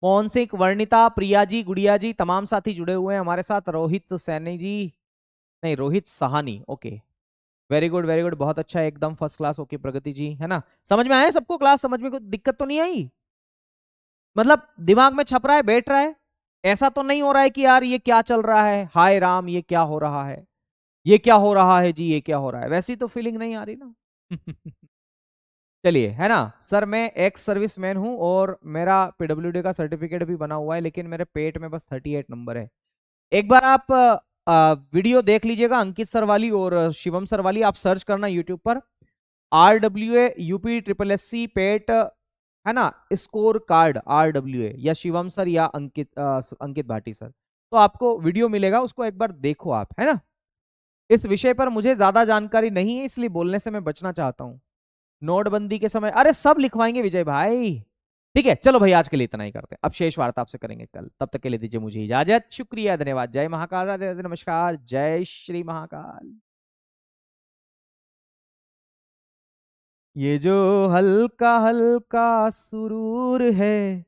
मोहन सिंह, वर्णिता, प्रिया जी, गुड़िया जी, तमाम साथी जुड़े हुए हैं हमारे साथ। रोहित सैनी जी, नहीं Rohit Sahani, okay, very good very good, बहुत अच्छा, एकदम फर्स्ट क्लास, ओके प्रगति जी, है ना, समझ में आया सबको, क्लास समझ में कोई दिक्कत तो नहीं आई, मतलब दिमाग में छप रहा है, बैठ रहा है, ऐसा तो नहीं हो रहा है कि यार ये क्या चल रहा है, हाय राम ये क्या हो रहा है, ये क्या हो रहा है जी, ये क्या हो रहा है, वैसी तो फीलिंग नहीं आ रही ना। चलिए, है ना, सर मैं एक्स सर्विस मैन हूं और मेरा पीडब्ल्यूडी का सर्टिफिकेट भी बना हुआ है, लेकिन मेरे पेट में बस 38 नंबर है। एक बार आप वीडियो देख लीजिएगा अंकित सर वाली और शिवम सर वाली, आप सर्च करना यूट्यूब पर, RWA UP SSC पेट है ना, स्कोर कार्ड RWA, या शिवम सर या अंकित भाटी सर, तो आपको वीडियो मिलेगा, उसको एक बार देखो आप, है ना। इस विषय पर मुझे ज्यादा जानकारी नहीं है, इसलिए बोलने से मैं बचना चाहता हूं। नोटबंदी के समय, अरे सब लिखवाएंगे विजय भाई। ठीक है, चलो भाई, आज के लिए इतना ही करते हैं, अब शेष वार्ता आपसे करेंगे कल, तब तक के लिए दीजिए मुझे इजाजत, शुक्रिया, धन्यवाद, जय महाकाल, राधे राधे, नमस्कार, जय श्री महाकाल। ये जो हल्का हल्का सुरूर है